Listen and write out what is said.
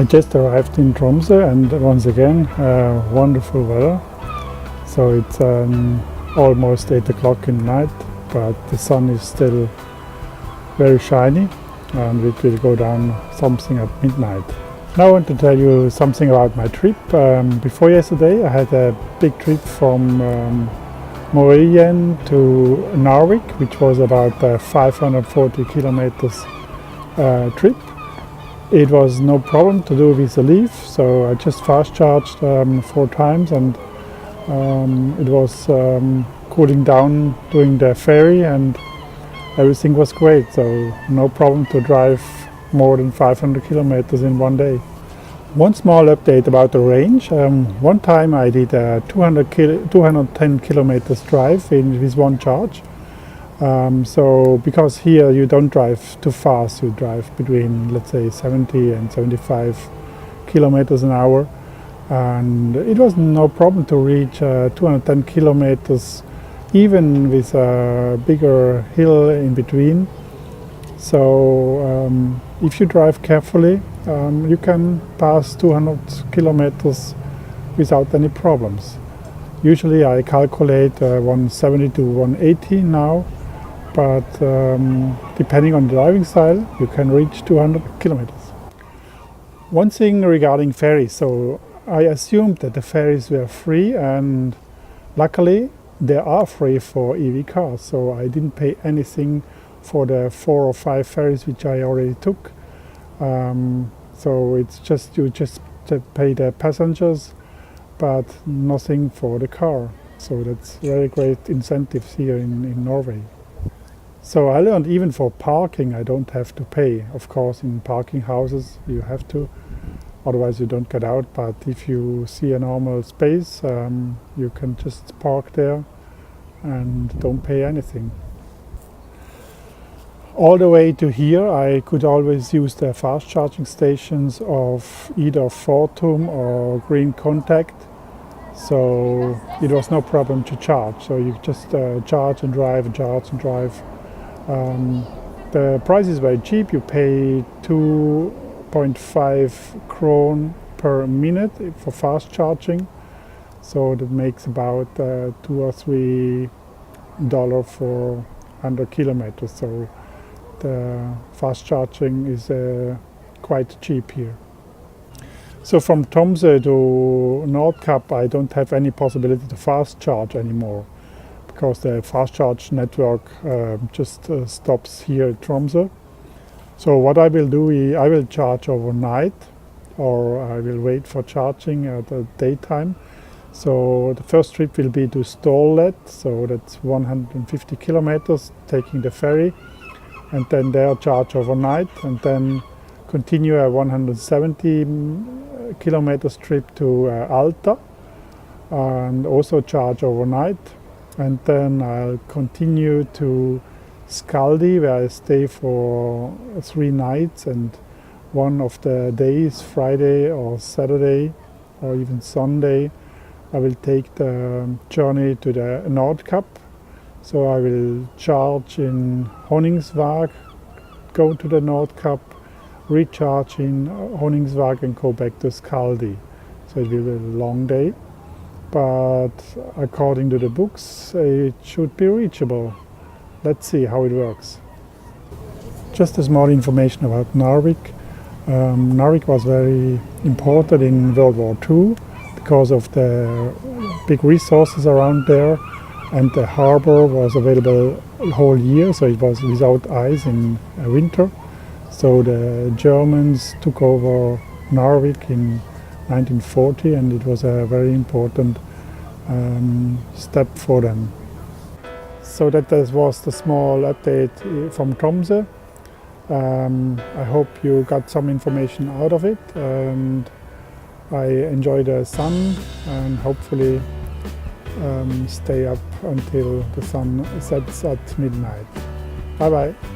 I just arrived in Tromsø and once again wonderful weather. So it's almost 8 o'clock in the night, but the sun is still very shiny and it will go down something at midnight. Now I want to tell you something about my trip. Before yesterday I had a big trip from Morien to Narvik, which was about 540 kilometers trip. It was no problem to do with the Leaf, so I just fast charged 4 times and it was cooling down doing the ferry and everything was great, so no problem to drive more than 500 kilometers in one day. One small update about the range. One time I did a 210 kilometers drive with one charge. So because here you don't drive too fast, you drive between, let's say, 70 and 75 kilometers an hour, and it was no problem to reach 210 kilometers even with a bigger hill in between. So if you drive carefully, you can pass 200 kilometers without any problems. Usually I calculate 170 to 180 now, but depending on the driving style, you can reach 200 kilometers. One thing regarding ferries, so I assumed that the ferries were free, and luckily they are free for EV cars, so I didn't pay anything for the 4 or 5 ferries which I already took. So it's just you just pay the passengers, but nothing for the car. So that's very great incentives here in Norway. So I learned even for parking I don't have to pay. Of course in parking houses you have to, otherwise you don't get out, but if you see a normal space you can just park there and don't pay anything. All the way to here I could always use the fast charging stations of either Fortum or Green Contact, so it was no problem to charge. So you just charge and drive and charge and drive. The price is very cheap. You pay 2.5 kron per minute for fast charging, so that makes about $2 or $3 for 100 kilometers. So the fast charging is quite cheap here. So from Tromsø to Nordkapp I don't have any possibility to fast charge anymore, because the fast charge network just stops here at Tromsø. So what I will do is I will charge overnight, or I will wait for charging at the daytime. So the first trip will be to Stålet, so that's 150 kilometers taking the ferry, and then there charge overnight, and then continue a 170 kilometers trip to Alta and also charge overnight. And then I'll continue to Skaldi, where I stay for 3 nights, and one of the days, Friday or Saturday or even Sunday, I will take the journey to the Nordkapp. So I will charge in Honningsvåg, go to the Nordkapp, recharge in Honningsvåg and go back to Skaldi. So it will be a long day, but according to the books it should be reachable. Let's see how it works. Just a small information about Narvik. Narvik was very important in World War II because of the big resources around there, and the harbor was available the whole year, so it was without ice in winter. So the Germans took over Narvik in 1940, and it was a very important step for them. So that was the small update from Tromsø. I hope you got some information out of it, and I enjoy the sun and hopefully stay up until the sun sets at midnight. Bye bye.